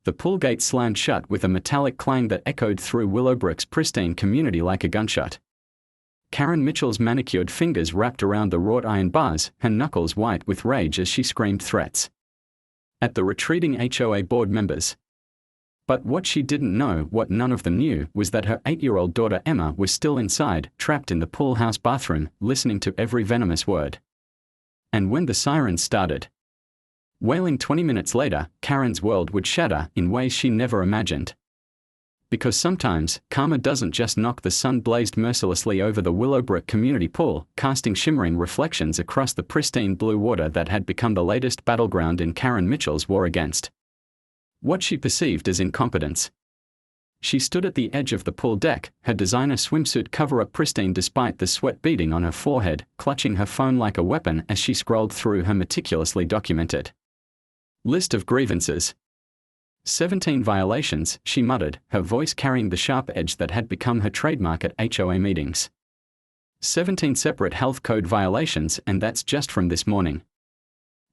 The pool gate slammed shut with a metallic clang that echoed through Willowbrook's pristine community like a gunshot. Karen Mitchell's manicured fingers wrapped around the wrought iron bars, her knuckles white with rage as she screamed threats at the retreating HOA board members. But what she didn't know, what none of them knew, was that her 8-year-old daughter Emma was still inside, trapped in the pool house bathroom, listening to every venomous word. And when the sirens started wailing 20 minutes later, Karen's world would shatter in ways she never imagined. Because sometimes, karma doesn't just knock. The sun blazed mercilessly over the Willowbrook community pool, casting shimmering reflections across the pristine blue water that had become the latest battleground in Karen Mitchell's war against what she perceived as incompetence. She stood at the edge of the pool deck, her designer swimsuit cover-up pristine despite the sweat beading on her forehead, clutching her phone like a weapon as she scrolled through her meticulously documented list of grievances. 17 violations, she muttered, her voice carrying the sharp edge that had become her trademark at HOA meetings. 17 separate health code violations, and that's just from this morning.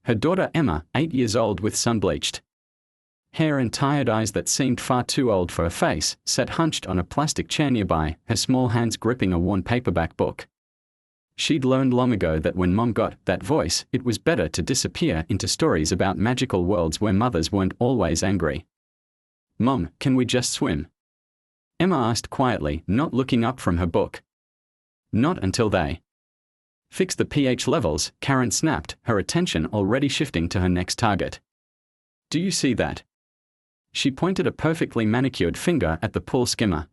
Her daughter Emma, 8 years old with sun-bleached hair and tired eyes that seemed far too old for her face, sat hunched on a plastic chair nearby, her small hands gripping a worn paperback book. She'd learned long ago that when Mom got that voice, it was better to disappear into stories about magical worlds where mothers weren't always angry. "Mom, can we just swim?" Emma asked quietly, not looking up from her book. "Not until they fix the pH levels," Karen snapped, her attention already shifting to her next target. "Do you see that?" She pointed a perfectly manicured finger at the pool skimmer.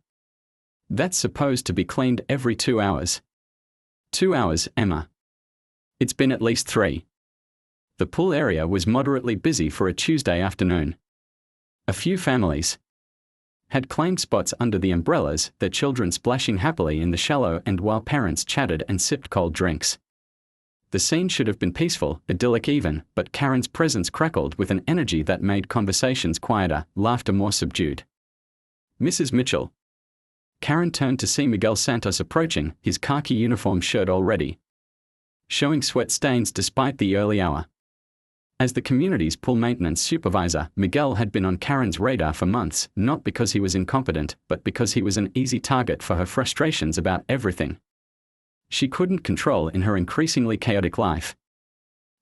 "That's supposed to be cleaned every 2 hours." 2 hours, Emma. It's been at least 3. The pool area was moderately busy for a Tuesday afternoon. A few families had claimed spots under the umbrellas, their children splashing happily in the shallow end while parents chatted and sipped cold drinks. The scene should have been peaceful, idyllic even, but Karen's presence crackled with an energy that made conversations quieter, laughter more subdued. "Mrs. Mitchell." Karen turned to see Miguel Santos approaching, his khaki uniform shirt already showing sweat stains despite the early hour. As the community's pool maintenance supervisor, Miguel had been on Karen's radar for months, not because he was incompetent, but because he was an easy target for her frustrations about everything she couldn't control in her increasingly chaotic life.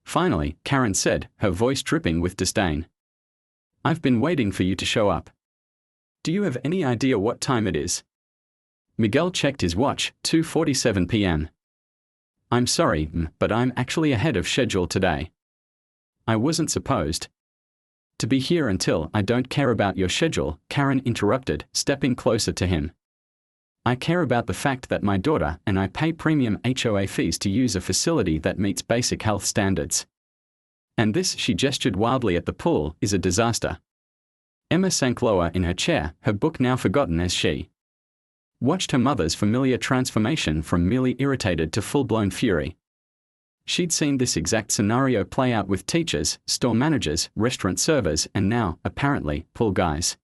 Finally, Karen said, her voice dripping with disdain, "I've been waiting for you to show up. Do you have any idea what time it is?" Miguel checked his watch, 2:47 p.m. "I'm sorry, but I'm actually ahead of schedule today. I wasn't supposed to be here until." "I don't care about your schedule," Karen interrupted, stepping closer to him. "I care about the fact that my daughter and I pay premium HOA fees to use a facility that meets basic health standards. And this," she gestured wildly at the pool, "is a disaster." Emma sank lower in her chair, her book now forgotten as she watched her mother's familiar transformation from merely irritated to full-blown fury. She'd seen this exact scenario play out with teachers, store managers, restaurant servers, and now, apparently, pool guys.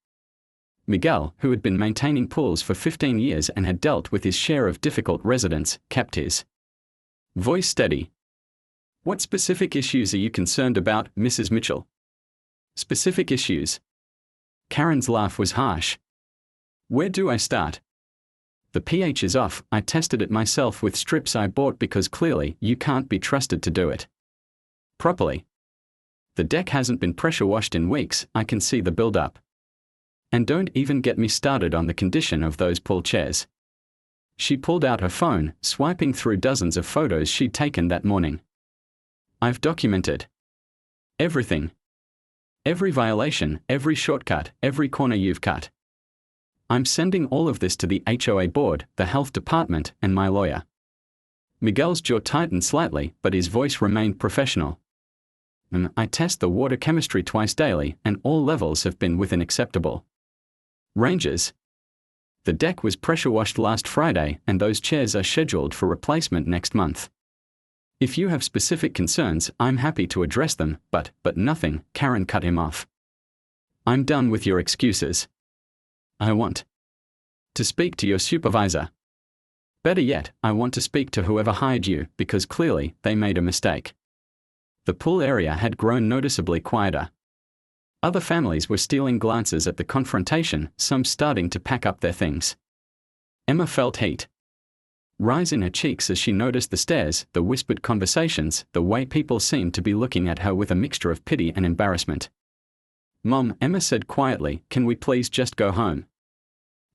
Miguel, who had been maintaining pools for 15 years and had dealt with his share of difficult residents, kept his voice steady. "What specific issues are you concerned about, Mrs. Mitchell?" "Specific issues?" Karen's laugh was harsh. "Where do I start? The pH is off. I tested it myself with strips I bought because clearly you can't be trusted to do it properly. The deck hasn't been pressure washed in weeks. I can see the build-up. And don't even get me started on the condition of those pool chairs." She pulled out her phone, swiping through dozens of photos she'd taken that morning. "I've documented everything. Every violation, every shortcut, every corner you've cut. I'm sending all of this to the HOA board, the health department, and my lawyer." Miguel's jaw tightened slightly, but his voice remained professional. "I test the water chemistry twice daily, and all levels have been within acceptable ranges. The deck was pressure washed last Friday, and those chairs are scheduled for replacement next month. If you have specific concerns, I'm happy to address them, but nothing," Karen cut him off. "I'm done with your excuses. I want to speak to your supervisor. Better yet, I want to speak to whoever hired you, because clearly, they made a mistake." The pool area had grown noticeably quieter. Other families were stealing glances at the confrontation, some starting to pack up their things. Emma felt heat rise in her cheeks as she noticed the stares, the whispered conversations, the way people seemed to be looking at her with a mixture of pity and embarrassment. "Mom," Emma said quietly, "can we please just go home?"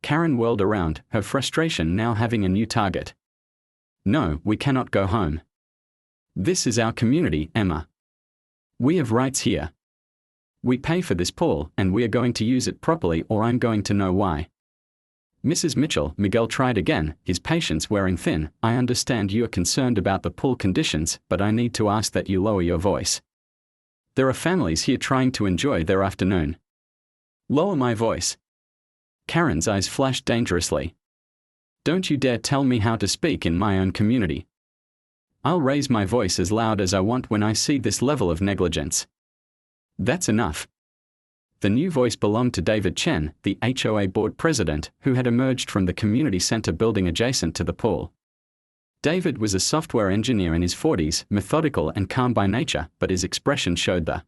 Karen whirled around, her frustration now having a new target. "No, we cannot go home. This is our community, Emma. We have rights here. We pay for this pool, and we are going to use it properly or I'm going to know why." "Mrs. Mitchell," Miguel tried again, his patience wearing thin, "I understand you are concerned about the pool conditions, but I need to ask that you lower your voice. There are families here trying to enjoy their afternoon." "Lower my voice?" Karen's eyes flashed dangerously. "Don't you dare tell me how to speak in my own community. I'll raise my voice as loud as I want when I see this level of negligence." "That's enough." The new voice belonged to David Chen, the HOA board president, who had emerged from the community center building adjacent to the pool. David was a software engineer in his 40s, methodical and calm by nature, but his expression showed the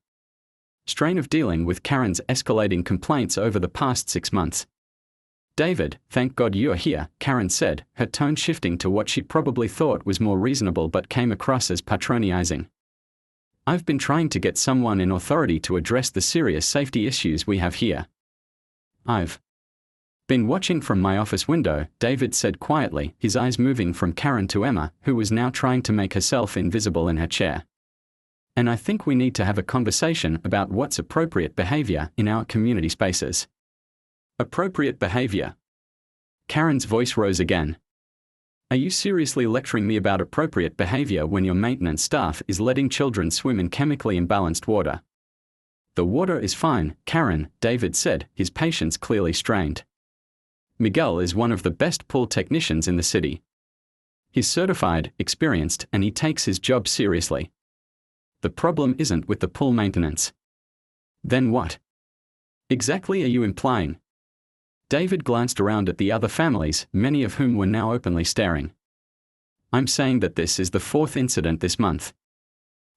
strain of dealing with Karen's escalating complaints over the past 6 months. "David, thank God you are here," Karen said, her tone shifting to what she probably thought was more reasonable but came across as patronizing. "I've been trying to get someone in authority to address the serious safety issues we have here. I've been watching from my office window," David said quietly, his eyes moving from Karen to Emma, who was now trying to make herself invisible in her chair. "And I think we need to have a conversation about what's appropriate behavior in our community spaces." "Appropriate behavior?" Karen's voice rose again. "Are you seriously lecturing me about appropriate behavior when your maintenance staff is letting children swim in chemically imbalanced water?" "The water is fine, Karen," David said, his patience clearly strained. "Miguel is one of the best pool technicians in the city. He's certified, experienced, and he takes his job seriously. The problem isn't with the pool maintenance." "Then what exactly are you implying?" David glanced around at the other families, many of whom were now openly staring. "I'm saying that this is the 4th incident this month.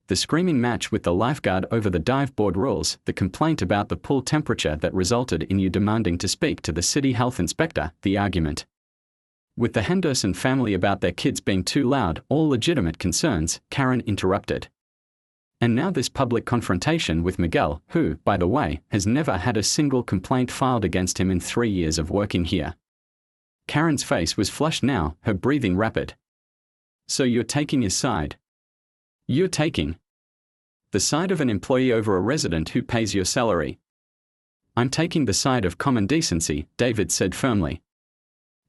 The screaming match with the lifeguard over the dive board rules, the complaint about the pool temperature that resulted in you demanding to speak to the city health inspector, the argument with the Henderson family about their kids being too loud, all legitimate concerns," Karen interrupted. "And now this public confrontation with Miguel, who, by the way, has never had a single complaint filed against him in 3 years of working here." Karen's face was flushed now, her breathing rapid. "So you're taking his side? You're taking the side of an employee over a resident who pays your salary?" "I'm taking the side of common decency," David said firmly.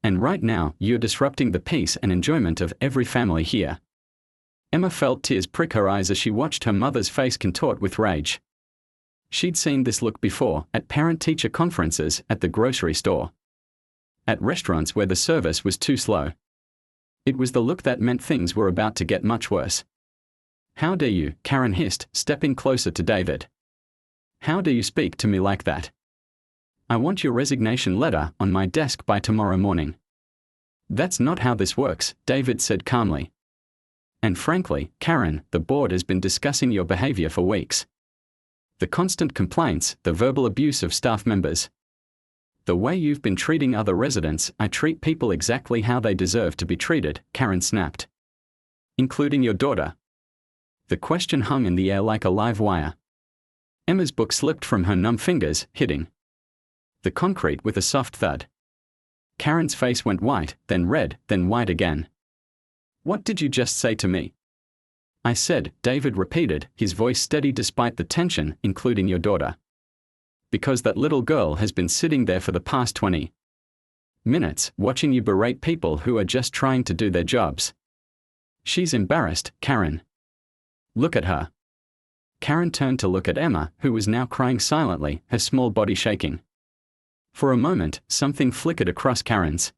"And right now, you're disrupting the peace and enjoyment of every family here." Emma felt tears prick her eyes as she watched her mother's face contort with rage. She'd seen this look before, at parent-teacher conferences, at the grocery store, at restaurants where the service was too slow. It was the look that meant things were about to get much worse. "How dare you," Karen hissed, stepping closer to David. "How dare you speak to me like that? I want your resignation letter on my desk by tomorrow morning." "That's not how this works," David said calmly. "And frankly, Karen, the board has been discussing your behavior for weeks. The constant complaints, the verbal abuse of staff members. The way you've been treating other residents." "I treat people exactly how they deserve to be treated," Karen snapped. "Including your daughter?" The question hung in the air like a live wire. Emma's book slipped from her numb fingers, hitting the concrete with a soft thud. Karen's face went white, then red, then white again. "What did you just say to me?" "I said," David repeated, his voice steady despite the tension, "including your daughter. Because that little girl has been sitting there for the past 20 minutes, watching you berate people who are just trying to do their jobs. She's embarrassed, Karen. Look at her." Karen turned to look at Emma, who was now crying silently, her small body shaking. For a moment, something flickered across Karen's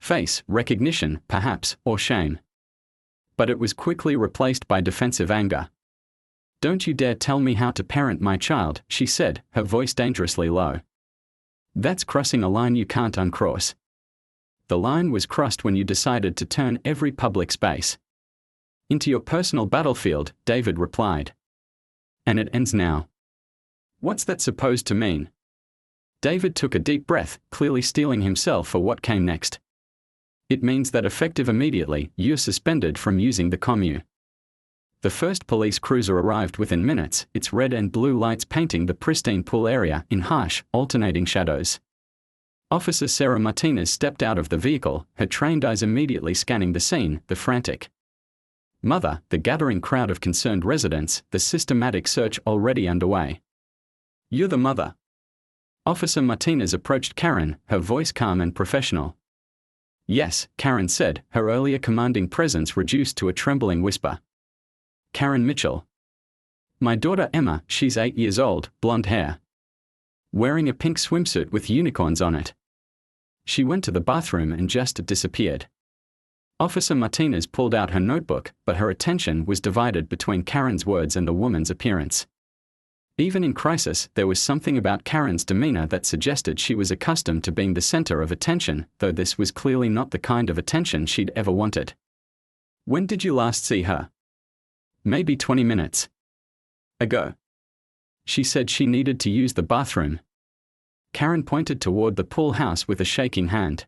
face, recognition, perhaps, or shame. But it was quickly replaced by defensive anger. "Don't you dare tell me how to parent my child," she said, her voice dangerously low. "That's crossing a line you can't uncross. The line was crossed when you decided to turn every public space into your personal battlefield," David replied. "And it ends now." What's that supposed to mean? David took a deep breath, clearly steeling himself for what came next. It means that effective immediately, you're suspended from using the commune. The first police cruiser arrived within minutes, its red and blue lights painting the pristine pool area in harsh, alternating shadows. Officer Sarah Martinez stepped out of the vehicle, her trained eyes immediately scanning the scene, the frantic mother, the gathering crowd of concerned residents, the systematic search already underway. You're the mother. Officer Martinez approached Karen, her voice calm and professional. Yes, Karen said, her earlier commanding presence reduced to a trembling whisper. Karen Mitchell. My daughter Emma, she's 8 years old, blonde hair. Wearing a pink swimsuit with unicorns on it. She went to the bathroom and just disappeared. Officer Martinez pulled out her notebook, but her attention was divided between Karen's words and the woman's appearance. Even in crisis, there was something about Karen's demeanor that suggested she was accustomed to being the center of attention, though this was clearly not the kind of attention she'd ever wanted. When did you last see her? Maybe 20 minutes ago. She said she needed to use the bathroom. Karen pointed toward the pool house with a shaking hand.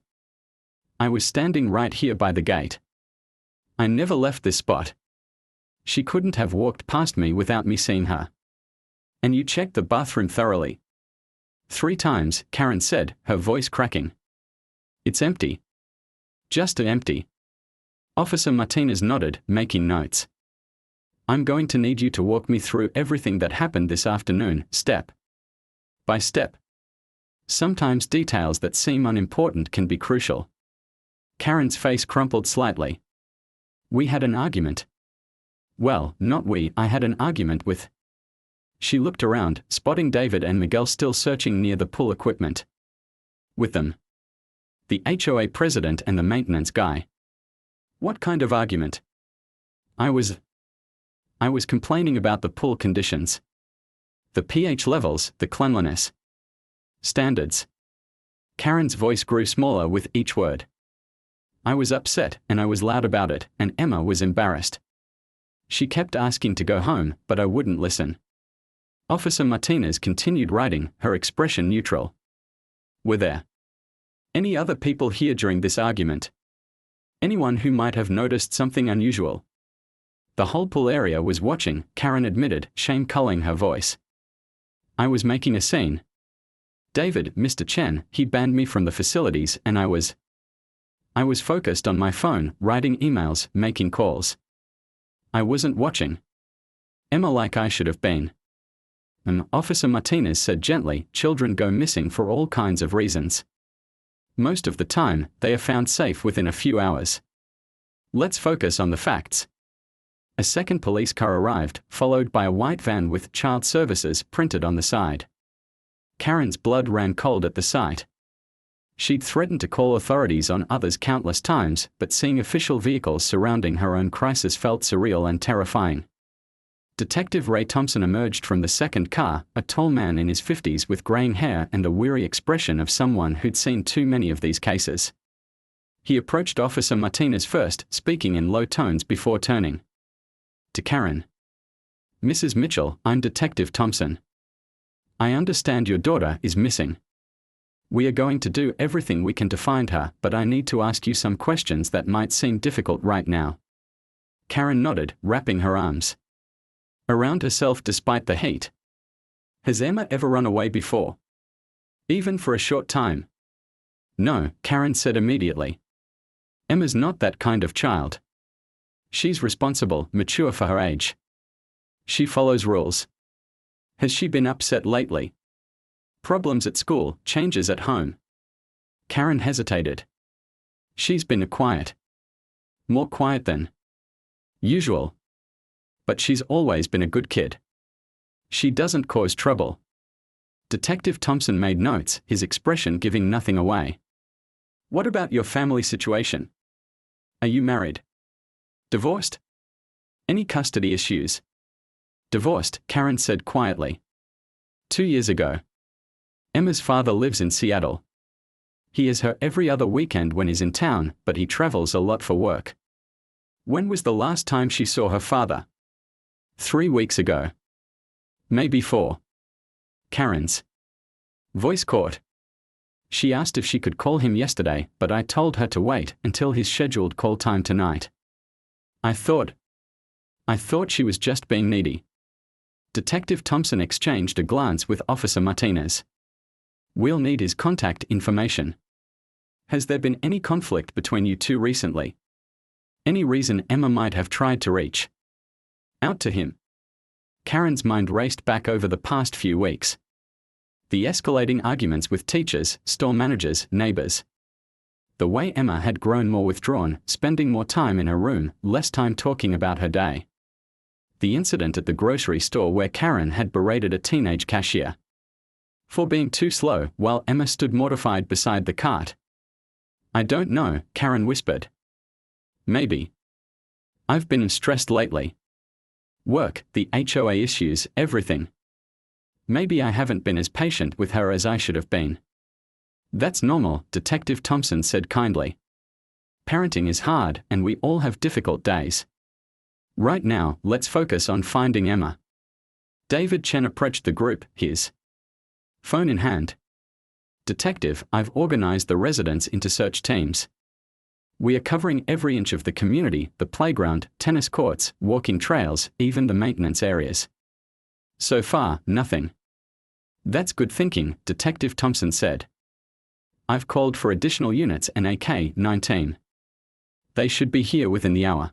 I was standing right here by the gate. I never left this spot. She couldn't have walked past me without me seeing her. And you checked the bathroom thoroughly? 3 times, Karen said, her voice cracking. It's empty. Just empty. Officer Martinez nodded, making notes. I'm going to need you to walk me through everything that happened this afternoon, step by step. Sometimes details that seem unimportant can be crucial. Karen's face crumpled slightly. We had an argument. Well, not we, I had an argument with. She looked around, spotting David and Miguel still searching near the pool equipment. With them. The HOA president and the maintenance guy. What kind of argument? I was complaining about the pool conditions. The pH levels, the cleanliness standards. Karen's voice grew smaller with each word. I was upset, and I was loud about it, and Emma was embarrassed. She kept asking to go home, but I wouldn't listen. Officer Martinez continued writing, her expression neutral. Were there any other people here during this argument? Anyone who might have noticed something unusual? The whole pool area was watching, Karen admitted, shame culling her voice. I was making a scene. David, Mr. Chen, he banned me from the facilities, and I was focused on my phone, writing emails, making calls. I wasn't watching Emma like I should have been. Officer Martinez said gently, children go missing for all kinds of reasons. Most of the time, they are found safe within a few hours. Let's focus on the facts. A second police car arrived, followed by a white van with Child Services printed on the side. Karen's blood ran cold at the sight. She'd threatened to call authorities on others countless times, but seeing official vehicles surrounding her own crisis felt surreal and terrifying. Detective Ray Thompson emerged from the second car, a tall man in his 50s with graying hair and the weary expression of someone who'd seen too many of these cases. He approached Officer Martinez first, speaking in low tones before turning to Karen. Mrs. Mitchell, I'm Detective Thompson. I understand your daughter is missing. We are going to do everything we can to find her, but I need to ask you some questions that might seem difficult right now. Karen nodded, wrapping her arms around herself despite the heat. Has Emma ever run away before? Even for a short time? No, Karen said immediately. Emma's not that kind of child. She's responsible, mature for her age. She follows rules. Has she been upset lately? Problems at school, changes at home. Karen hesitated. She's been quiet. More quiet than usual. But she's always been a good kid. She doesn't cause trouble. Detective Thompson made notes, his expression giving nothing away. What about your family situation? Are you married? Divorced? Any custody issues? Divorced, Karen said quietly. 2 years ago. Emma's father lives in Seattle. He is her every other weekend when he's in town, but he travels a lot for work. When was the last time she saw her father? 3 weeks ago. Maybe 4. Karen's voice caught. She asked if she could call him yesterday, but I told her to wait until his scheduled call time tonight. I thought she was just being needy. Detective Thompson exchanged a glance with Officer Martinez. We'll need his contact information. Has there been any conflict between you two recently? Any reason Emma might have tried to reach out to him? Karen's mind raced back over the past few weeks. The escalating arguments with teachers, store managers, neighbors. The way Emma had grown more withdrawn, spending more time in her room, less time talking about her day. The incident at the grocery store where Karen had berated a teenage cashier for being too slow while Emma stood mortified beside the cart. I don't know, Karen whispered. Maybe. I've been stressed lately. Work, the HOA issues, everything. Maybe I haven't been as patient with her as I should have been. That's normal, Detective Thompson said kindly. Parenting is hard, and we all have difficult days. Right now, let's focus on finding Emma. David Chen approached the group, his phone in hand. Detective, I've organized the residents into search teams. We are covering every inch of the community, the playground, tennis courts, walking trails, even the maintenance areas. So far, nothing. That's good thinking, Detective Thompson said. I've called for additional units and a K-19. They should be here within the hour.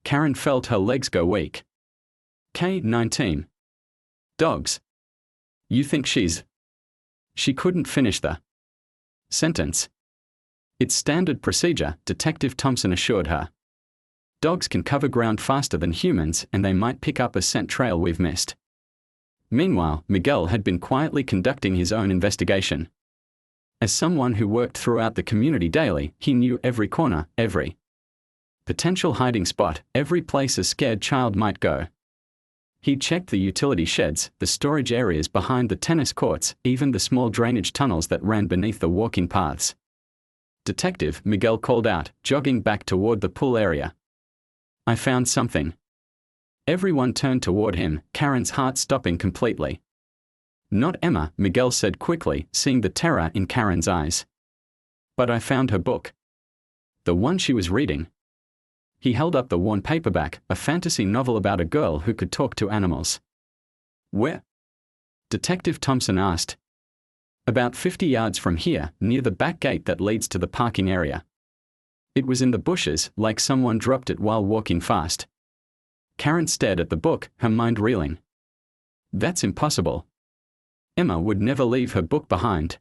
Karen felt her legs go weak. K-19. Dogs. You think she's... She couldn't finish the sentence. It's standard procedure, Detective Thompson assured her. Dogs can cover ground faster than humans, and they might pick up a scent trail we've missed. Meanwhile, Miguel had been quietly conducting his own investigation. As someone who worked throughout the community daily, he knew every corner, every potential hiding spot, every place a scared child might go. He checked the utility sheds, the storage areas behind the tennis courts, even the small drainage tunnels that ran beneath the walking paths. Detective, Miguel called out, jogging back toward the pool area. I found something. Everyone turned toward him, Karen's heart stopping completely. Not Emma, Miguel said quickly, seeing the terror in Karen's eyes. But I found her book. The one she was reading. He held up the worn paperback, a fantasy novel about a girl who could talk to animals. Where? Detective Thompson asked. About 50 yards from here, near the back gate that leads to the parking area. It was in the bushes, like someone dropped it while walking fast. Karen stared at the book, her mind reeling. That's impossible. Emma would never leave her book behind.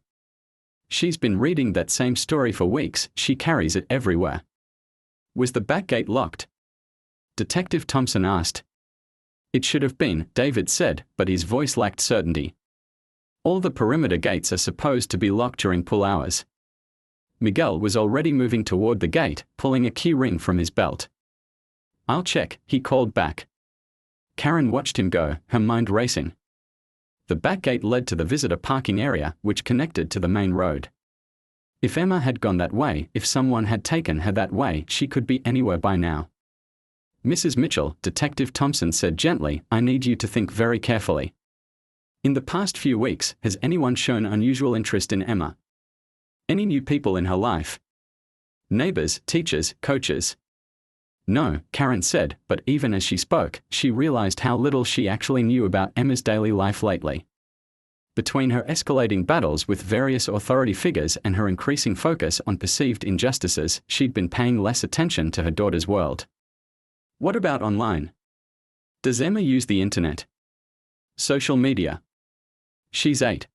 She's been reading that same story for weeks, she carries it everywhere. Was the back gate locked? Detective Thompson asked. It should have been, David said, but his voice lacked certainty. All the perimeter gates are supposed to be locked during pull hours. Miguel was already moving toward the gate, pulling a key ring from his belt. I'll check, he called back. Karen watched him go, her mind racing. The back gate led to the visitor parking area, which connected to the main road. If Emma had gone that way, if someone had taken her that way, she could be anywhere by now. Mrs. Mitchell, Detective Thompson said gently, I need you to think very carefully. In the past few weeks, has anyone shown unusual interest in Emma? Any new people in her life? Neighbors, teachers, coaches? No, Karen said, but even as she spoke, she realized how little she actually knew about Emma's daily life lately. Between her escalating battles with various authority figures and her increasing focus on perceived injustices, she'd been paying less attention to her daughter's world. What about online? Does Emma use the internet? Social media? She's 8.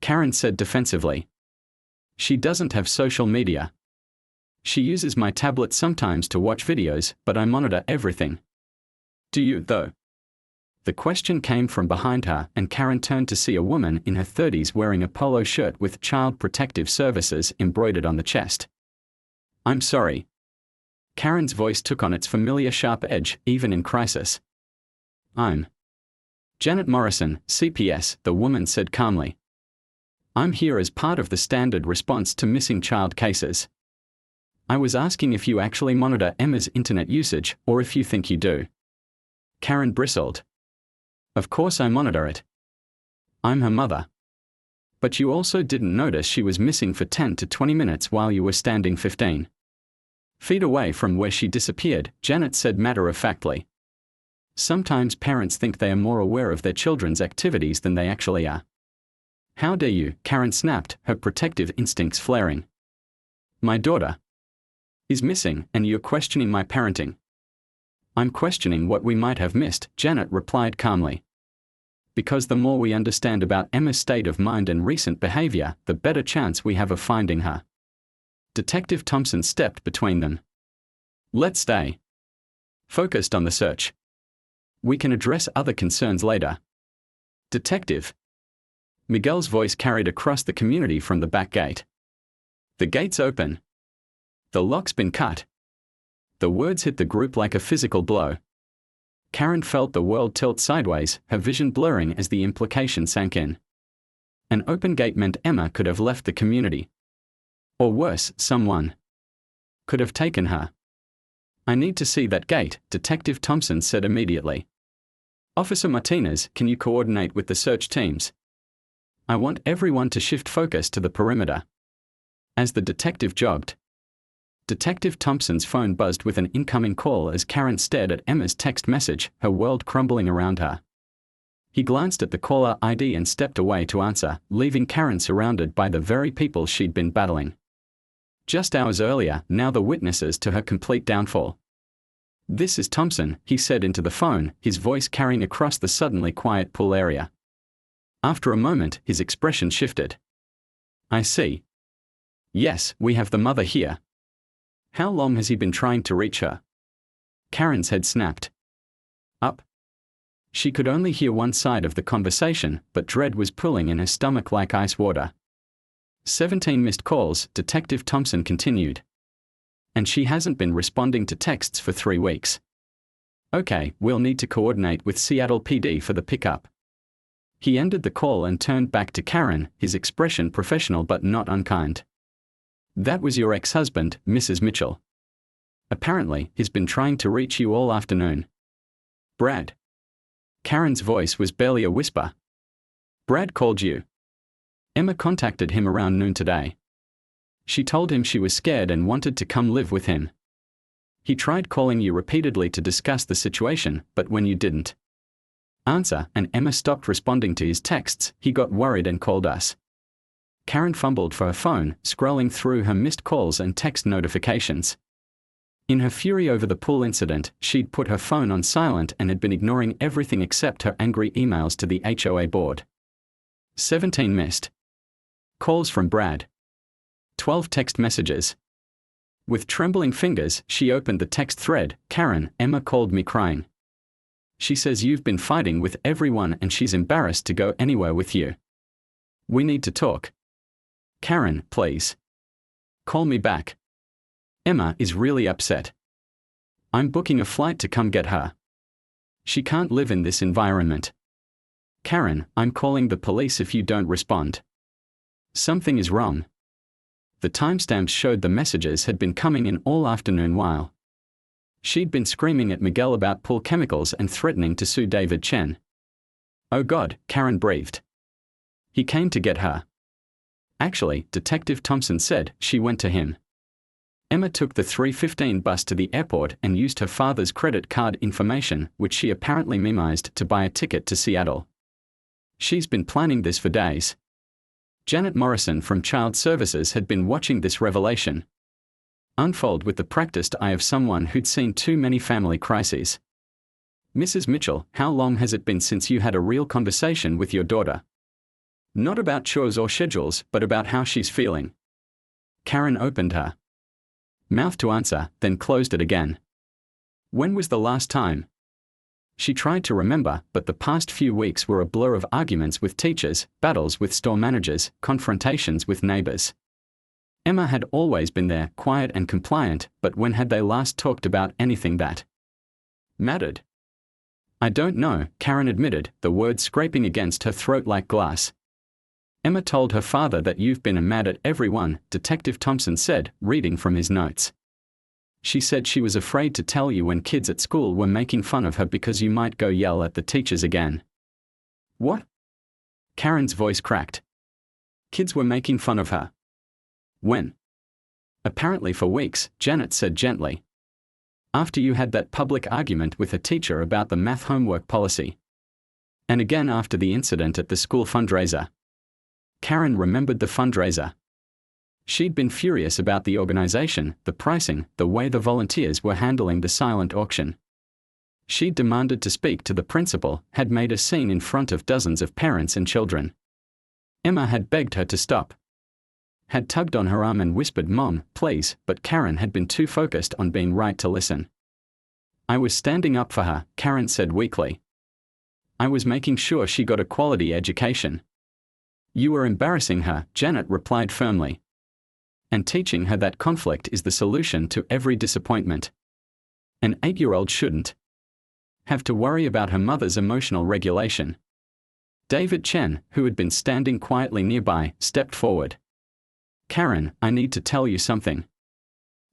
Karen said defensively. She doesn't have social media. She uses my tablet sometimes to watch videos, but I monitor everything. Do you, though? The question came from behind her, and Karen turned to see a woman in her 30s wearing a polo shirt with Child Protective Services embroidered on the chest. I'm sorry. Karen's voice took on its familiar sharp edge, even in crisis. I'm Janet Morrison, CPS, the woman said calmly. I'm here as part of the standard response to missing child cases. I was asking if you actually monitor Emma's internet usage, or if you think you do. Karen bristled. Of course I monitor it. I'm her mother. But you also didn't notice she was missing for 10 to 20 minutes while you were standing 15 feet away from where she disappeared, Janet said matter-of-factly. Sometimes parents think they are more aware of their children's activities than they actually are. How dare you, Karen snapped, her protective instincts flaring. My daughter is missing, and you're questioning my parenting. I'm questioning what we might have missed, Janet replied calmly. Because the more we understand about Emma's state of mind and recent behavior, the better chance we have of finding her. Detective Thompson stepped between them. Let's stay focused on the search. We can address other concerns later. Detective. Miguel's voice carried across the community from the back gate. The gate's open. The lock's been cut. The words hit the group like a physical blow. Karen felt the world tilt sideways, her vision blurring as the implication sank in. An open gate meant Emma could have left the community. Or worse, someone could have taken her. I need to see that gate, Detective Thompson said immediately. Officer Martinez, can you coordinate with the search teams? I want everyone to shift focus to the perimeter. As the detective jogged, Detective Thompson's phone buzzed with an incoming call as Karen stared at Emma's text message, her world crumbling around her. He glanced at the caller ID and stepped away to answer, leaving Karen surrounded by the very people she'd been battling just hours earlier, now the witnesses to her complete downfall. This is Thompson, he said into the phone, his voice carrying across the suddenly quiet pool area. After a moment, his expression shifted. I see. Yes, we have the mother here. How long has he been trying to reach her? Karen's head snapped. Up. She could only hear one side of the conversation, but dread was pooling in her stomach like ice water. 17 missed calls, Detective Thompson continued. And she hasn't been responding to texts for 3 weeks. Okay, we'll need to coordinate with Seattle PD for the pickup. He ended the call and turned back to Karen, his expression professional but not unkind. That was your ex-husband, Mrs. Mitchell. Apparently, he's been trying to reach you all afternoon. Brad. Karen's voice was barely a whisper. Brad called you. Emma contacted him around noon today. She told him she was scared and wanted to come live with him. He tried calling you repeatedly to discuss the situation, but when you didn't answer and Emma stopped responding to his texts, he got worried and called us. Karen fumbled for her phone, scrolling through her missed calls and text notifications. In her fury over the pool incident, she'd put her phone on silent and had been ignoring everything except her angry emails to the HOA board. 17 missed calls from Brad. 12 text messages. With trembling fingers, she opened the text thread. Karen, Emma called me crying. She says you've been fighting with everyone and she's embarrassed to go anywhere with you. We need to talk. Karen, please. Call me back. Emma is really upset. I'm booking a flight to come get her. She can't live in this environment. Karen, I'm calling the police if you don't respond. Something is wrong. The timestamps showed the messages had been coming in all afternoon while she'd been screaming at Miguel about pool chemicals and threatening to sue David Chen. Oh God, Karen breathed. He came to get her. Actually, Detective Thompson said, she went to him. Emma took the 3:15 bus to the airport and used her father's credit card information, which she apparently memorized, to buy a ticket to Seattle. She's been planning this for days. Janet Morrison from Child Services had been watching this revelation unfold with the practiced eye of someone who'd seen too many family crises. Mrs. Mitchell, how long has it been since you had a real conversation with your daughter? Not about chores or schedules, but about how she's feeling. Karen opened her mouth to answer, then closed it again. When was the last time? She tried to remember, but the past few weeks were a blur of arguments with teachers, battles with store managers, confrontations with neighbors. Emma had always been there, quiet and compliant, but when had they last talked about anything that mattered? I don't know, Karen admitted, the words scraping against her throat like glass. Emma told her father that you've been mad at everyone, Detective Thompson said, reading from his notes. She said she was afraid to tell you when kids at school were making fun of her because you might go yell at the teachers again. What? Karen's voice cracked. Kids were making fun of her. When? Apparently for weeks, Janet said gently. After you had that public argument with a teacher about the math homework policy. And again after the incident at the school fundraiser. Karen remembered the fundraiser. She'd been furious about the organization, the pricing, the way the volunteers were handling the silent auction. She'd demanded to speak to the principal, had made a scene in front of dozens of parents and children. Emma had begged her to stop. Had tugged on her arm and whispered, "Mom, please," but Karen had been too focused on being right to listen. I was standing up for her, Karen said weakly. I was making sure she got a quality education. You were embarrassing her, Janet replied firmly. And teaching her that conflict is the solution to every disappointment. An 8-year-old shouldn't have to worry about her mother's emotional regulation. David Chen, who had been standing quietly nearby, stepped forward. Karen, I need to tell you something.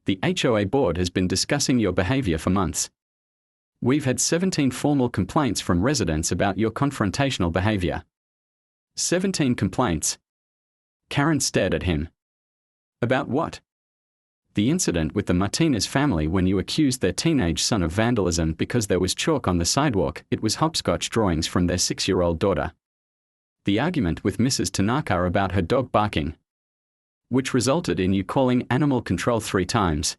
The HOA board has been discussing your behavior for months. We've had 17 formal complaints from residents about your confrontational behavior. 17 complaints. Karen stared at him. About what? The incident with the Martinez family when you accused their teenage son of vandalism because there was chalk on the sidewalk. It was hopscotch drawings from their 6-year-old daughter. The argument with Mrs. Tanaka about her dog barking, which resulted in you calling animal control 3 times.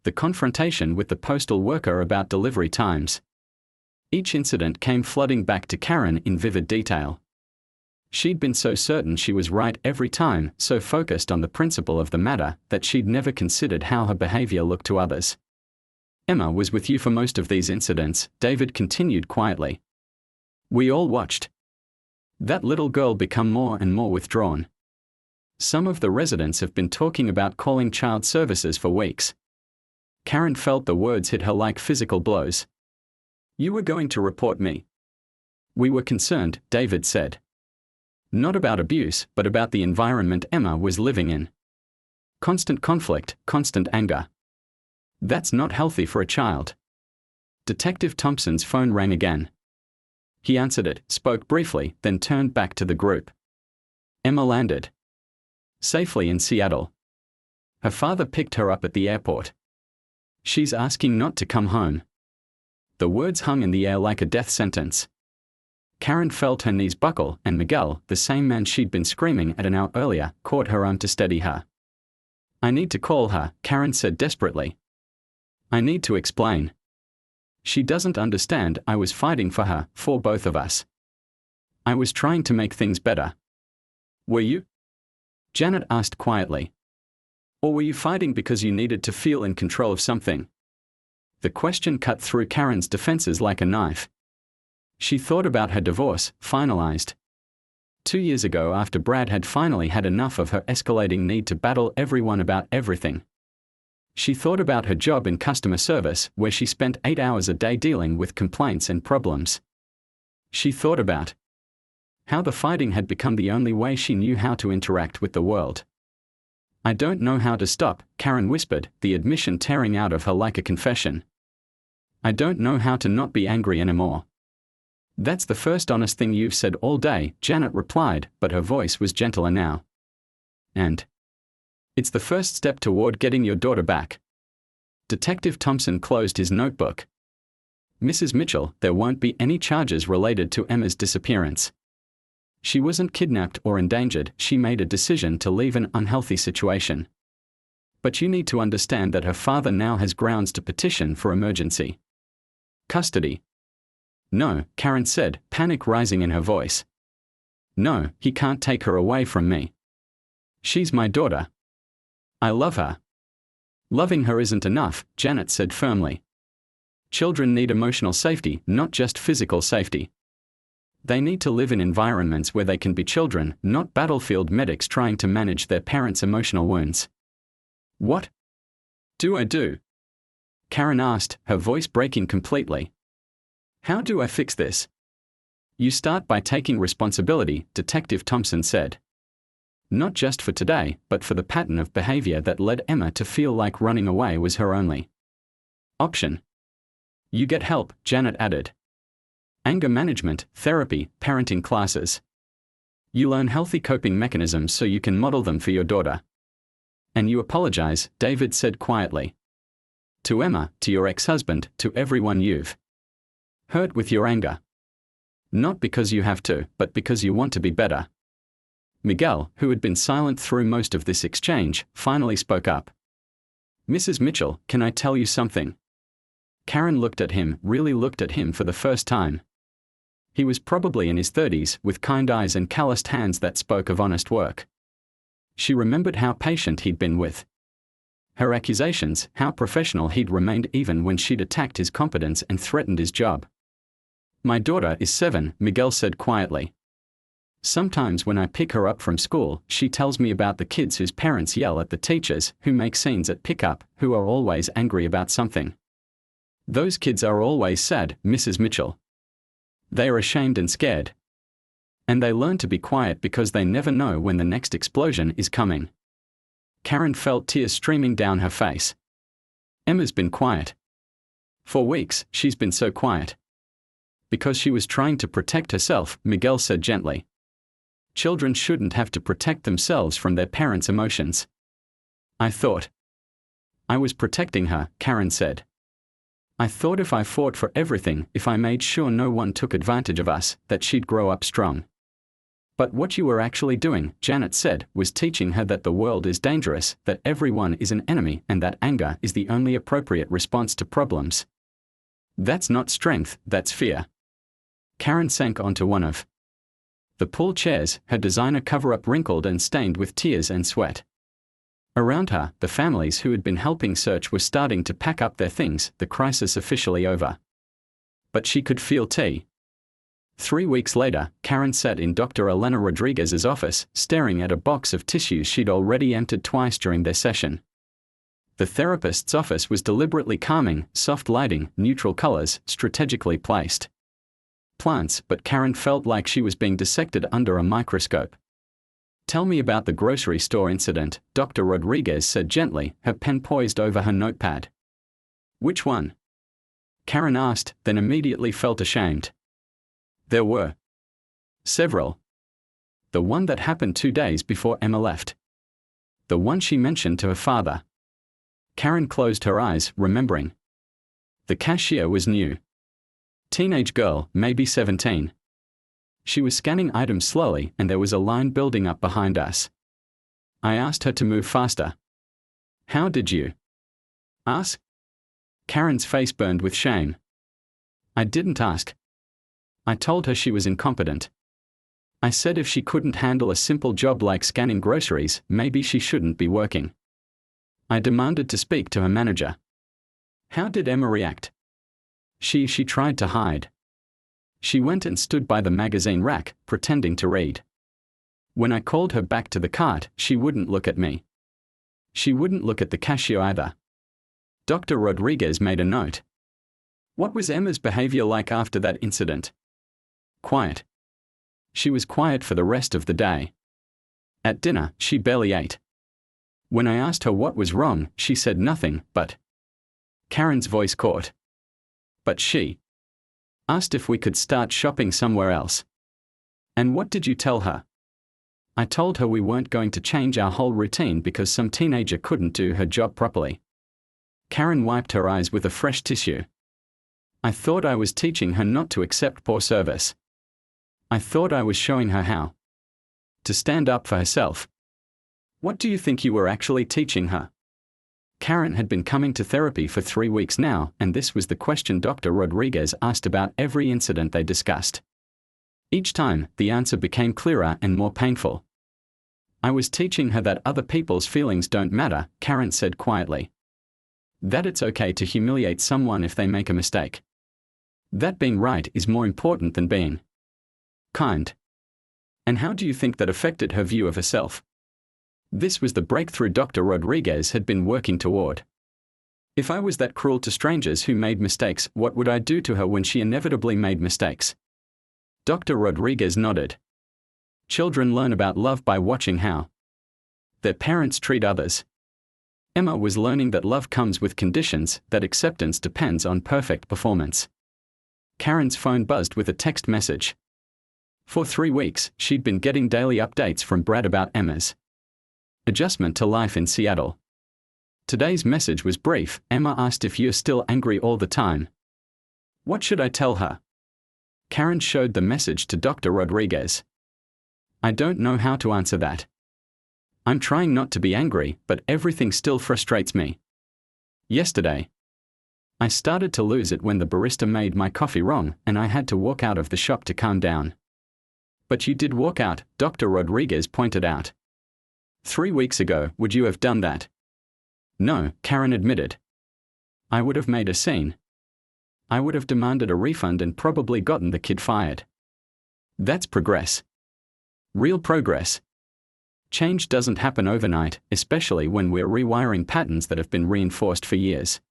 The confrontation with the postal worker about delivery times. Each incident came flooding back to Karen in vivid detail. She'd been so certain she was right every time, so focused on the principle of the matter, that she'd never considered how her behavior looked to others. Emma was with you for most of these incidents, David continued quietly. We all watched that little girl become more and more withdrawn. Some of the residents have been talking about calling child services for weeks. Karen felt the words hit her like physical blows. You were going to report me. We were concerned, David said. Not about abuse, but about the environment Emma was living in. Constant conflict, constant anger. That's not healthy for a child. Detective Thompson's phone rang again. He answered it, spoke briefly, then turned back to the group. Emma landed safely in Seattle. Her father picked her up at the airport. She's asking not to come home. The words hung in the air like a death sentence. Karen felt her knees buckle, and Miguel, the same man she'd been screaming at an hour earlier, caught her arm to steady her. I need to call her, Karen said desperately. I need to explain. She doesn't understand. I was fighting for her, for both of us. I was trying to make things better. Were you? Janet asked quietly. Or were you fighting because you needed to feel in control of something? The question cut through Karen's defenses like a knife. She thought about her divorce, finalized 2 years ago after Brad had finally had enough of her escalating need to battle everyone about everything. She thought about her job in customer service, where she spent 8 hours a day dealing with complaints and problems. She thought about how the fighting had become the only way she knew how to interact with the world. I don't know how to stop, Karen whispered, the admission tearing out of her like a confession. I don't know how to not be angry anymore. That's the first honest thing you've said all day, Janet replied, but her voice was gentler now. And it's the first step toward getting your daughter back. Detective Thompson closed his notebook. Mrs. Mitchell, there won't be any charges related to Emma's disappearance. She wasn't kidnapped or endangered, she made a decision to leave an unhealthy situation. But you need to understand that her father now has grounds to petition for emergency custody. No, Karen said, panic rising in her voice. No, he can't take her away from me. She's my daughter. I love her. Loving her isn't enough, Janet said firmly. Children need emotional safety, not just physical safety. They need to live in environments where they can be children, not battlefield medics trying to manage their parents' emotional wounds. What do I do? Karen asked, her voice breaking completely. How do I fix this? You start by taking responsibility, Detective Thompson said. Not just for today, but for the pattern of behavior that led Emma to feel like running away was her only option. You get help, Janet added. Anger management, therapy, parenting classes. You learn healthy coping mechanisms so you can model them for your daughter. And you apologize, David said quietly. To Emma, to your ex-husband, to everyone you've hurt with your anger. Not because you have to, but because you want to be better. Miguel, who had been silent through most of this exchange, finally spoke up. Mrs. Mitchell, can I tell you something? Karen looked at him, really looked at him for the first time. He was probably in his 30s, with kind eyes and calloused hands that spoke of honest work. She remembered how patient he'd been with her accusations, how professional he'd remained even when she'd attacked his competence and threatened his job. My daughter is 7, Miguel said quietly. Sometimes when I pick her up from school, she tells me about the kids whose parents yell at the teachers, who make scenes at pickup, who are always angry about something. Those kids are always sad, Mrs. Mitchell. They are ashamed and scared. And they learn to be quiet because they never know when the next explosion is coming. Karen felt tears streaming down her face. Emma's been quiet. For weeks, she's been so quiet. Because she was trying to protect herself, Miguel said gently. Children shouldn't have to protect themselves from their parents' emotions. I thought I was protecting her, Karen said. I thought if I fought for everything, if I made sure no one took advantage of us, that she'd grow up strong. But what you were actually doing, Janet said, was teaching her that the world is dangerous, that everyone is an enemy, and that anger is the only appropriate response to problems. That's not strength, that's fear. Karen sank onto one of the pool chairs, her designer cover-up wrinkled and stained with tears and sweat. Around her, the families who had been helping search were starting to pack up their things, the crisis officially over. But she could feel tea. 3 weeks later, Karen sat in Dr. Elena Rodriguez's office, staring at a box of tissues she'd already emptied twice during their session. The therapist's office was deliberately calming, soft lighting, neutral colors, strategically placed plants, but Karen felt like she was being dissected under a microscope. Tell me about the grocery store incident, Dr. Rodriguez said gently, her pen poised over her notepad. Which one? Karen asked, then immediately felt ashamed. There were several. The one that happened 2 days before Emma left. The one she mentioned to her father. Karen closed her eyes, remembering. The cashier was new. Teenage girl, maybe 17. She was scanning items slowly, and there was a line building up behind us. I asked her to move faster. How did you ask? Karen's face burned with shame. I didn't ask. I told her she was incompetent. I said if she couldn't handle a simple job like scanning groceries, maybe she shouldn't be working. I demanded to speak to her manager. How did Emma react? She tried to hide. She went and stood by the magazine rack, pretending to read. When I called her back to the cart, she wouldn't look at me. She wouldn't look at the cashier either. Dr. Rodriguez made a note. What was Emma's behavior like after that incident? Quiet. She was quiet for the rest of the day. At dinner, she barely ate. When I asked her what was wrong, she said nothing, but Karen's voice caught. But she asked if we could start shopping somewhere else. And what did you tell her? I told her we weren't going to change our whole routine because some teenager couldn't do her job properly. Karen wiped her eyes with a fresh tissue. I thought I was teaching her not to accept poor service. I thought I was showing her how to stand up for herself. What do you think you were actually teaching her? Karen had been coming to therapy for 3 weeks now, and this was the question Dr. Rodriguez asked about every incident they discussed. Each time, the answer became clearer and more painful. I was teaching her that other people's feelings don't matter, Karen said quietly. That it's okay to humiliate someone if they make a mistake. That being right is more important than being kind. And how do you think that affected her view of herself? This was the breakthrough Dr. Rodriguez had been working toward. If I was that cruel to strangers who made mistakes, what would I do to her when she inevitably made mistakes? Dr. Rodriguez nodded. Children learn about love by watching how their parents treat others. Emma was learning that love comes with conditions, that acceptance depends on perfect performance. Karen's phone buzzed with a text message. For 3 weeks, she'd been getting daily updates from Brad about Emma's adjustment to life in Seattle. Today's message was brief. Emma asked if you're still angry all the time. What should I tell her? Karen showed the message to Dr. Rodriguez. I don't know how to answer that. I'm trying not to be angry, but everything still frustrates me. Yesterday, I started to lose it when the barista made my coffee wrong, and I had to walk out of the shop to calm down. But you did walk out, Dr. Rodriguez pointed out. 3 weeks ago, would you have done that? No, Karen admitted. I would have made a scene. I would have demanded a refund and probably gotten the kid fired. That's progress. Real progress. Change doesn't happen overnight, especially when we're rewiring patterns that have been reinforced for years.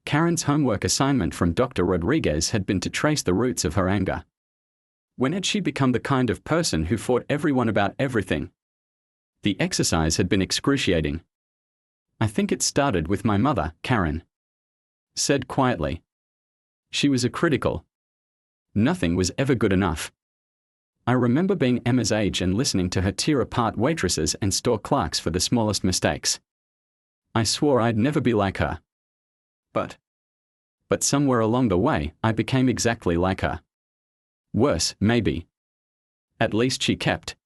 Karen's homework assignment from Dr. Rodriguez had been to trace the roots of her anger. When had she become the kind of person who fought everyone about everything? The exercise had been excruciating. I think it started with my mother, Karen said quietly. She was a critical. Nothing was ever good enough. I remember being Emma's age and listening to her tear apart waitresses and store clerks for the smallest mistakes. I swore I'd never be like her. But somewhere along the way, I became exactly like her. Worse, maybe. At least she kept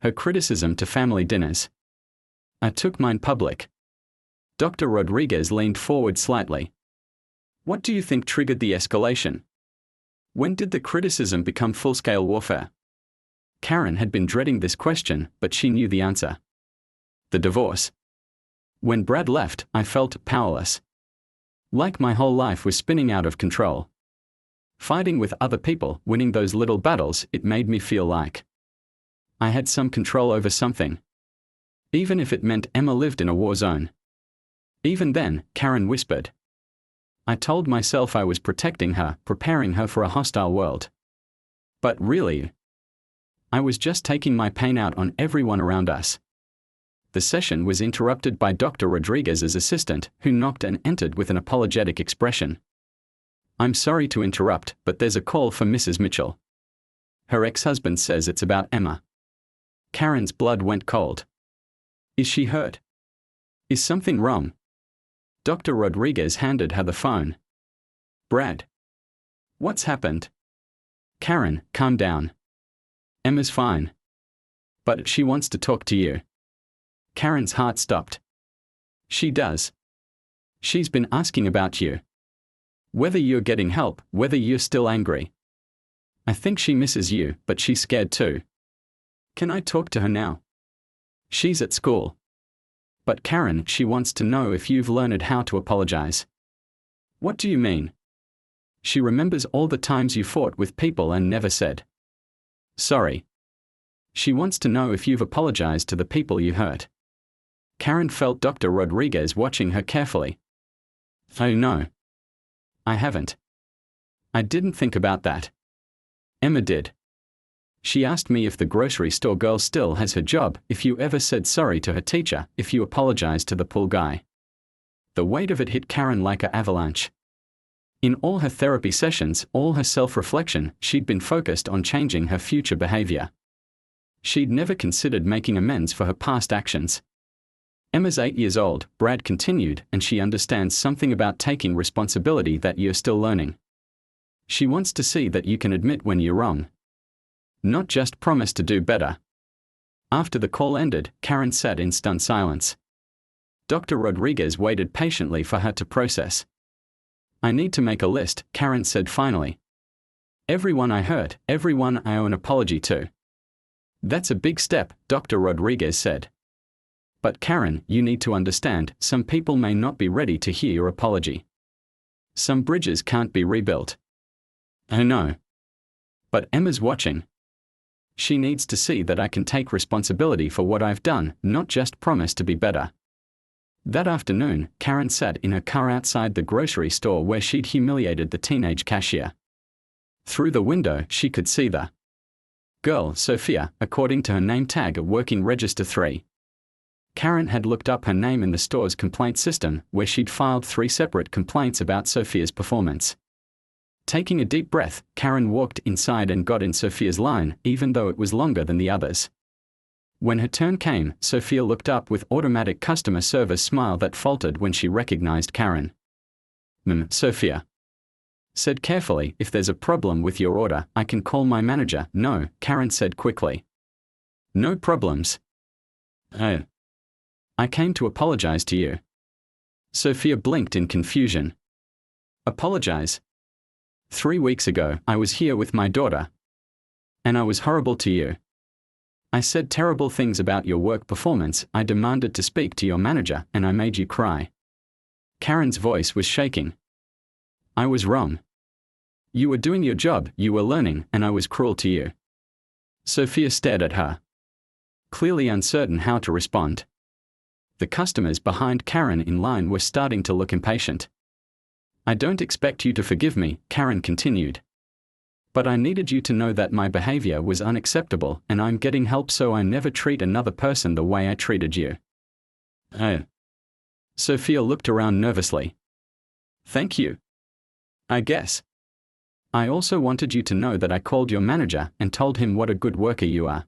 her criticism to family dinners. I took mine public. Dr. Rodriguez leaned forward slightly. What do you think triggered the escalation? When did the criticism become full-scale warfare? Karen had been dreading this question, but she knew the answer. The divorce. When Brad left, I felt powerless. Like my whole life was spinning out of control. Fighting with other people, winning those little battles, it made me feel like I had some control over something. Even if it meant Emma lived in a war zone. Even then, Karen whispered. I told myself I was protecting her, preparing her for a hostile world. But really, I was just taking my pain out on everyone around us. The session was interrupted by Dr. Rodriguez's assistant, who knocked and entered with an apologetic expression. I'm sorry to interrupt, but there's a call for Mrs. Mitchell. Her ex-husband says it's about Emma. Karen's blood went cold. Is she hurt? Is something wrong? Dr. Rodriguez handed her the phone. Brad. What's happened? Karen, calm down. Emma's fine. But she wants to talk to you. Karen's heart stopped. She does. She's been asking about you. Whether you're getting help, whether you're still angry. I think she misses you, but she's scared too. Can I talk to her now? She's at school. But Karen, she wants to know if you've learned how to apologize. What do you mean? She remembers all the times you fought with people and never said sorry. She wants to know if you've apologized to the people you hurt. Karen felt Dr. Rodriguez watching her carefully. Oh no. I haven't. I didn't think about that. Emma did. She asked me if the grocery store girl still has her job, if you ever said sorry to her teacher, if you apologized to the pool guy. The weight of it hit Karen like an avalanche. In all her therapy sessions, all her self-reflection, she'd been focused on changing her future behavior. She'd never considered making amends for her past actions. Emma's 8 years old, Brad continued, and she understands something about taking responsibility that you're still learning. She wants to see that you can admit when you're wrong. Not just promise to do better. After the call ended, Karen sat in stunned silence. Dr. Rodriguez waited patiently for her to process. I need to make a list, Karen said finally. Everyone I hurt, everyone I owe an apology to. That's a big step, Dr. Rodriguez said. But Karen, you need to understand, some people may not be ready to hear your apology. Some bridges can't be rebuilt. Oh no. But Emma's watching. She needs to see that I can take responsibility for what I've done, not just promise to be better. That afternoon, Karen sat in her car outside the grocery store where she'd humiliated the teenage cashier. Through the window, she could see the girl, Sophia, according to her name tag, working register 3. Karen had looked up her name in the store's complaint system, where she'd filed 3 separate complaints about Sophia's performance. Taking a deep breath, Karen walked inside and got in Sophia's line, even though it was longer than the others. When her turn came, Sophia looked up with automatic customer service smile that faltered when she recognized Karen. Sophia said carefully, if there's a problem with your order, I can call my manager. No, Karen said quickly. No problems. Oh. I came to apologize to you. Sophia blinked in confusion. Apologize? 3 weeks ago, I was here with my daughter. And I was horrible to you. I said terrible things about your work performance, I demanded to speak to your manager, and I made you cry. Karen's voice was shaking. I was wrong. You were doing your job, you were learning, and I was cruel to you. Sophia stared at her, clearly uncertain how to respond. The customers behind Karen in line were starting to look impatient. I don't expect you to forgive me, Karen continued. But I needed you to know that my behavior was unacceptable and I'm getting help so I never treat another person the way I treated you. Oh. Sophia looked around nervously. Thank you. I guess. I also wanted you to know that I called your manager and told him what a good worker you are.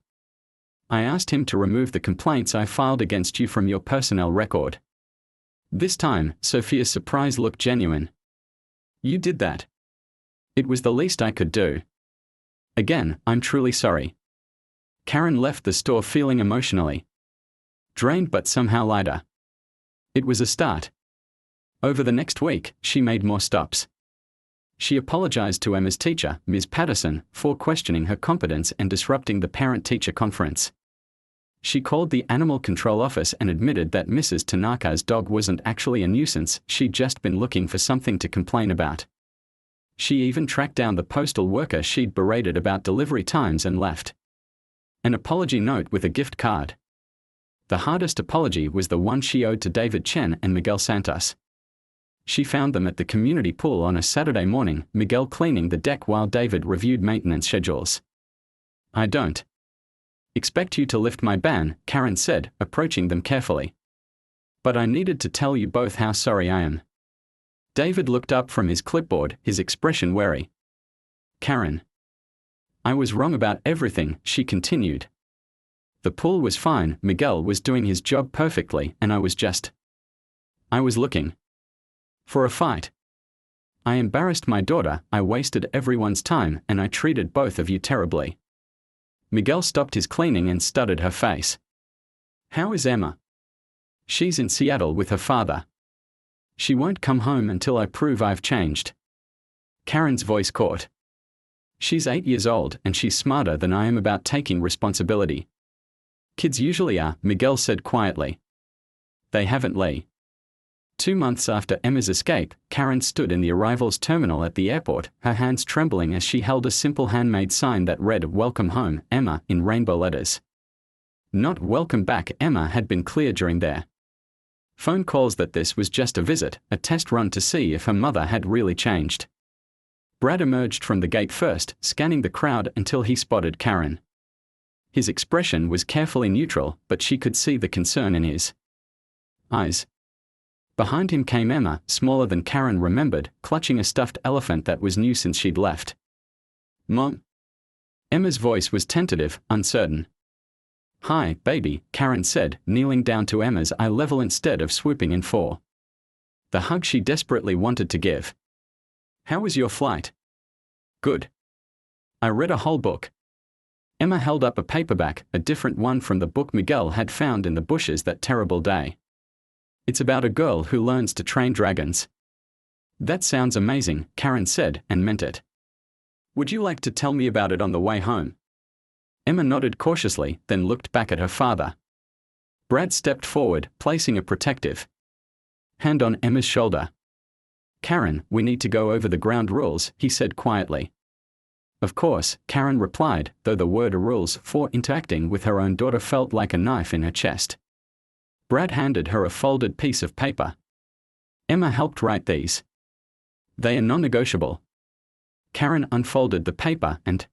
I asked him to remove the complaints I filed against you from your personnel record. This time, Sophia's surprise looked genuine. You did that. It was the least I could do. Again, I'm truly sorry. Karen left the store feeling emotionally drained but somehow lighter. It was a start. Over the next week, she made more stops. She apologized to Emma's teacher, Ms. Patterson, for questioning her competence and disrupting the parent-teacher conference. She called the animal control office and admitted that Mrs. Tanaka's dog wasn't actually a nuisance, she'd just been looking for something to complain about. She even tracked down the postal worker she'd berated about delivery times and left an apology note with a gift card. The hardest apology was the one she owed to David Chen and Miguel Santos. She found them at the community pool on a Saturday morning, Miguel cleaning the deck while David reviewed maintenance schedules. I don't expect you to lift my ban, Karen said, approaching them carefully. But I needed to tell you both how sorry I am. David looked up from his clipboard, his expression wary. Karen. I was wrong about everything, she continued. The pool was fine, Miguel was doing his job perfectly, and I was looking for a fight. I embarrassed my daughter, I wasted everyone's time, and I treated both of you terribly. Miguel stopped his cleaning and studied her face. How is Emma? She's in Seattle with her father. She won't come home until I prove I've changed. Karen's voice caught. She's 8 years old and she's smarter than I am about taking responsibility. Kids usually are, Miguel said quietly. They haven't, Lee. 2 months after Emma's escape, Karen stood in the arrivals terminal at the airport, her hands trembling as she held a simple handmade sign that read, Welcome home, Emma, in rainbow letters. Not welcome back, Emma had been clear during their phone calls that this was just a visit, a test run to see if her mother had really changed. Brad emerged from the gate first, scanning the crowd until he spotted Karen. His expression was carefully neutral, but she could see the concern in his eyes. Behind him came Emma, smaller than Karen remembered, clutching a stuffed elephant that was new since she'd left. Mom? Emma's voice was tentative, uncertain. Hi, baby, Karen said, kneeling down to Emma's eye level instead of swooping in for the hug she desperately wanted to give. How was your flight? Good. I read a whole book. Emma held up a paperback, a different one from the book Miguel had found in the bushes that terrible day. It's about a girl who learns to train dragons. That sounds amazing, Karen said, and meant it. Would you like to tell me about it on the way home? Emma nodded cautiously, then looked back at her father. Brad stepped forward, placing a protective hand on Emma's shoulder. Karen, we need to go over the ground rules, he said quietly. Of course, Karen replied, though the word rules for interacting with her own daughter felt like a knife in her chest. Brad handed her a folded piece of paper. Emma helped write these. They are non-negotiable. Karen unfolded the paper and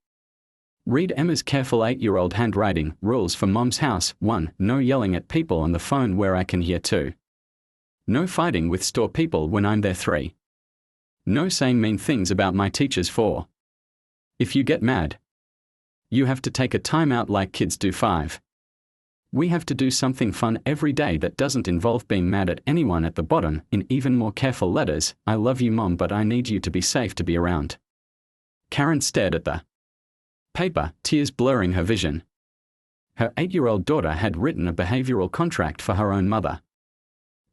read Emma's careful 8-year-old handwriting. Rules for Mom's house. 1. No yelling at people on the phone where I can hear. 2. No fighting with store people when I'm there. 3. No saying mean things about my teachers for. If you get mad, you have to take a time out like kids do. 5. We have to do something fun every day that doesn't involve being mad at anyone. At the bottom, in even more careful letters, I love you mom, but I need you to be safe to be around. Karen stared at the paper, tears blurring her vision. Her 8-year-old daughter had written a behavioral contract for her own mother.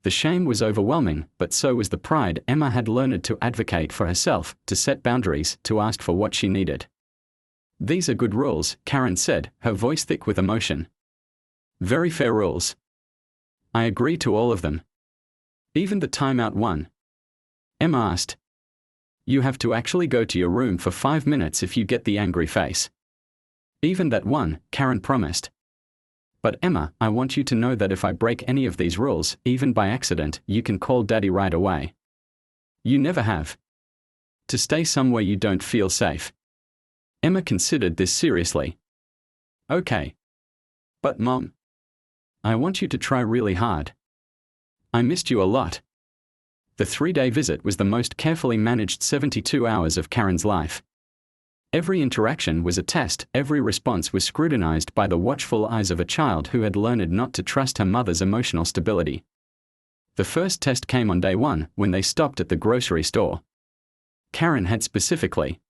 The shame was overwhelming, but so was the pride. Emma had learned to advocate for herself, to set boundaries, to ask for what she needed. These are good rules, Karen said, her voice thick with emotion. Very fair rules. I agree to all of them. Even the timeout one. Emma asked. You have to actually go to your room for 5 minutes if you get the angry face. Even that one, Karen promised. But Emma, I want you to know that if I break any of these rules, even by accident, you can call Daddy right away. You never have to stay somewhere you don't feel safe. Emma considered this seriously. Okay. But Mom, I want you to try really hard. I missed you a lot. The 3-day visit was the most carefully managed 72 hours of Karen's life. Every interaction was a test, every response was scrutinized by the watchful eyes of a child who had learned not to trust her mother's emotional stability. The first test came on day 1, when they stopped at the grocery store. Karen had specifically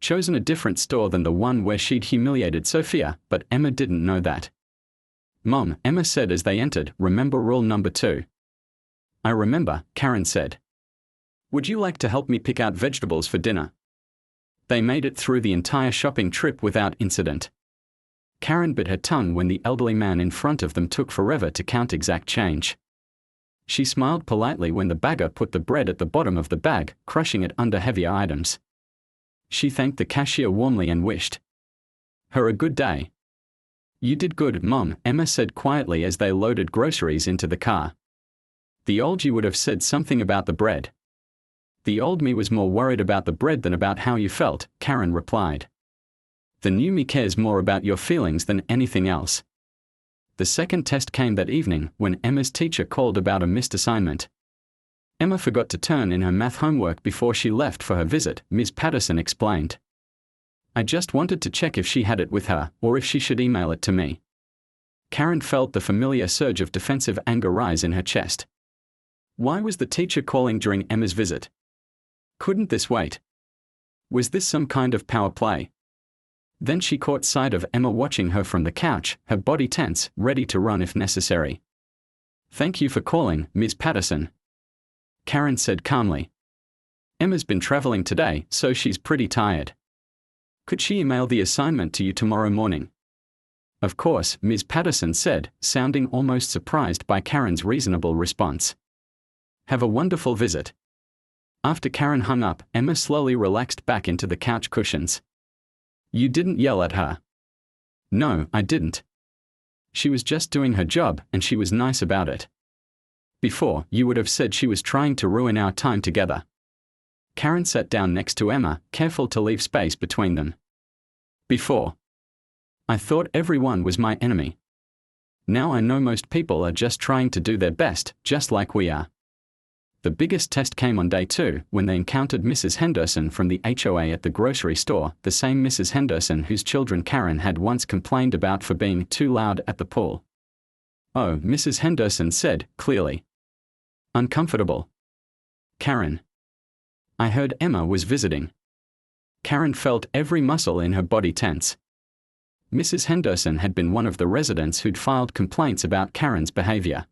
chosen a different store than the one where she'd humiliated Sophia, but Emma didn't know that. Mom, Emma said as they entered, remember rule number 2. I remember, Karen said. Would you like to help me pick out vegetables for dinner? They made it through the entire shopping trip without incident. Karen bit her tongue when the elderly man in front of them took forever to count exact change. She smiled politely when the bagger put the bread at the bottom of the bag, crushing it under heavier items. She thanked the cashier warmly and wished her a good day. You did good, Mom, Emma said quietly as they loaded groceries into the car. The old you would have said something about the bread. The old me was more worried about the bread than about how you felt, Karen replied. The new me cares more about your feelings than anything else. The second test came that evening, when Emma's teacher called about a missed assignment. Emma forgot to turn in her math homework before she left for her visit, Ms. Patterson explained. I just wanted to check if she had it with her, or if she should email it to me. Karen felt the familiar surge of defensive anger rise in her chest. Why was the teacher calling during Emma's visit? Couldn't this wait? Was this some kind of power play? Then she caught sight of Emma watching her from the couch, her body tense, ready to run if necessary. Thank you for calling, Ms. Patterson. Karen said calmly. Emma's been traveling today, so she's pretty tired. Could she email the assignment to you tomorrow morning? Of course, Ms. Patterson said, sounding almost surprised by Karen's reasonable response. Have a wonderful visit. After Karen hung up, Emma slowly relaxed back into the couch cushions. You didn't yell at her. No, I didn't. She was just doing her job, and she was nice about it. Before, you would have said she was trying to ruin our time together. Karen sat down next to Emma, careful to leave space between them. Before, I thought everyone was my enemy. Now I know most people are just trying to do their best, just like we are. The biggest test came on day 2, when they encountered Mrs. Henderson from the HOA at the grocery store, the same Mrs. Henderson whose children Karen had once complained about for being too loud at the pool. Oh, Mrs. Henderson said, clearly uncomfortable. Karen. I heard Emma was visiting. Karen felt every muscle in her body tense. Mrs. Henderson had been one of the residents who'd filed complaints about Karen's behavior.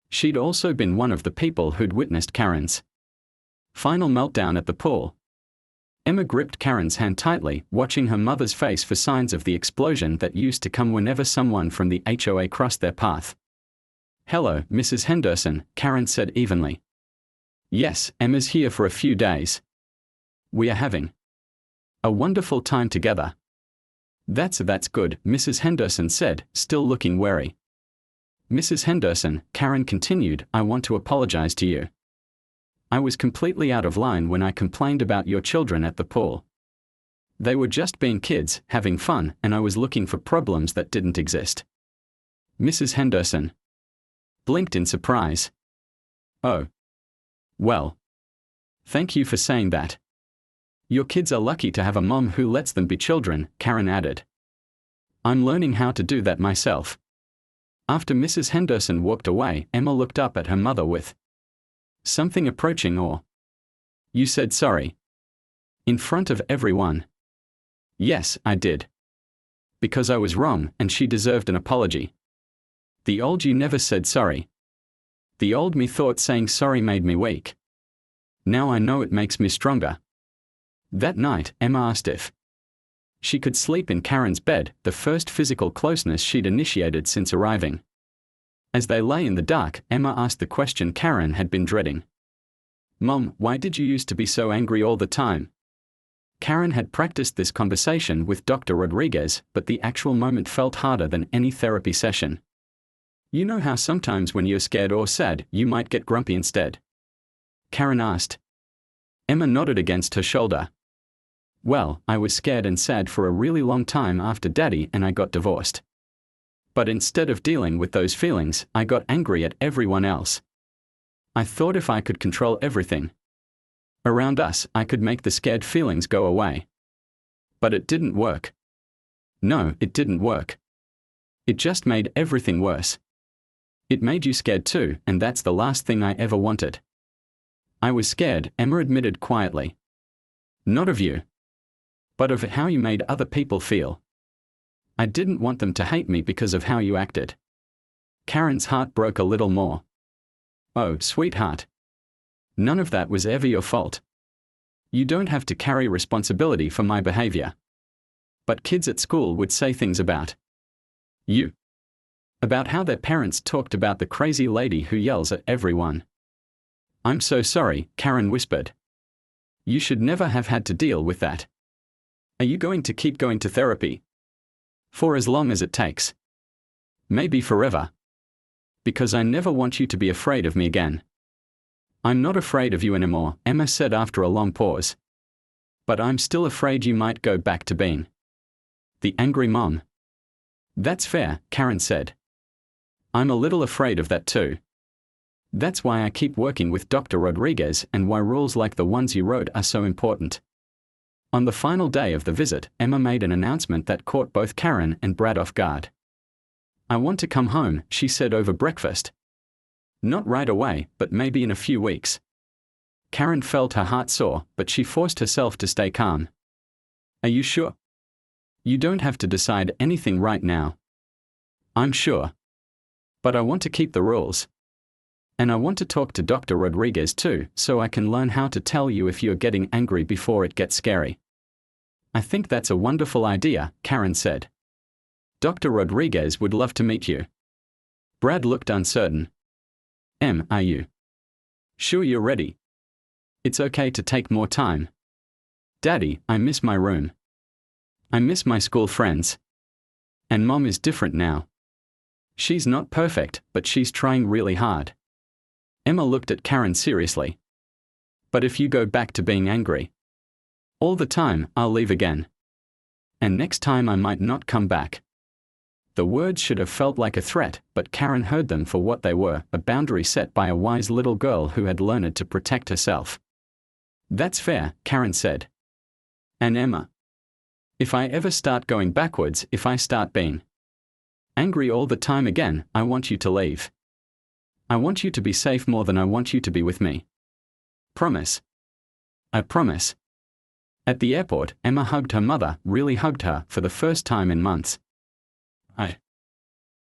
She'd also been one of the people who'd witnessed Karen's final meltdown at the pool. Emma gripped Karen's hand tightly, watching her mother's face for signs of the explosion that used to come whenever someone from the HOA crossed their path. Hello, Mrs. Henderson, Karen said evenly. Yes, Emma's here for a few days. We are having a wonderful time together. That's good, Mrs. Henderson said, still looking wary. Mrs. Henderson, Karen continued, I want to apologize to you. I was completely out of line when I complained about your children at the pool. They were just being kids, having fun, and I was looking for problems that didn't exist. Mrs. Henderson blinked in surprise. Oh. Well. Thank you for saying that. Your kids are lucky to have a mom who lets them be children, Karen added. I'm learning how to do that myself. After Mrs. Henderson walked away, Emma looked up at her mother with something approaching awe. You said sorry. In front of everyone. Yes, I did. Because I was wrong, and she deserved an apology. The old you never said sorry. The old me thought saying sorry made me weak. Now I know it makes me stronger. That night, Emma asked if she could sleep in Karen's bed, the first physical closeness she'd initiated since arriving. As they lay in the dark, Emma asked the question Karen had been dreading. Mom, why did you used to be so angry all the time? Karen had practiced this conversation with Dr. Rodriguez, but the actual moment felt harder than any therapy session. You know how sometimes when you're scared or sad, you might get grumpy instead? Karen asked. Emma nodded against her shoulder. Well, I was scared and sad for a really long time after Daddy and I got divorced. But instead of dealing with those feelings, I got angry at everyone else. I thought if I could control everything around us, I could make the scared feelings go away. But it didn't work. No, it didn't work. It just made everything worse. It made you scared too, and that's the last thing I ever wanted. I was scared, Emma admitted quietly. Not of you, but of how you made other people feel. I didn't want them to hate me because of how you acted. Karen's heart broke a little more. Oh, sweetheart. None of that was ever your fault. You don't have to carry responsibility for my behavior. But kids at school would say things about you. About how their parents talked about the crazy lady who yells at everyone. I'm so sorry, Karen whispered. You should never have had to deal with that. Are you going to keep going to therapy? For as long as it takes. Maybe forever. Because I never want you to be afraid of me again. I'm not afraid of you anymore, Emma said after a long pause. But I'm still afraid you might go back to being the angry mom. That's fair, Karen said. I'm a little afraid of that too. That's why I keep working with Dr. Rodriguez and why rules like the ones you wrote are so important. On the final day of the visit, Emma made an announcement that caught both Karen and Brad off guard. I want to come home, she said over breakfast. Not right away, but maybe in a few weeks. Karen felt her heart soar, but she forced herself to stay calm. Are you sure? You don't have to decide anything right now. I'm sure. But I want to keep the rules. And I want to talk to Dr. Rodriguez too, so I can learn how to tell you if you're getting angry before it gets scary. I think that's a wonderful idea, Karen said. Dr. Rodriguez would love to meet you. Brad looked uncertain. Are you sure you're ready? It's okay to take more time. Daddy, I miss my room. I miss my school friends. And Mom is different now. She's not perfect, but she's trying really hard. Emma looked at Karen seriously. But if you go back to being angry all the time, I'll leave again. And next time I might not come back. The words should have felt like a threat, but Karen heard them for what they were, a boundary set by a wise little girl who had learned to protect herself. That's fair, Karen said. And Emma, if I ever start going backwards, if I start being angry all the time again, I want you to leave. I want you to be safe more than I want you to be with me. Promise. I promise. At the airport, Emma hugged her mother, really hugged her, for the first time in months. I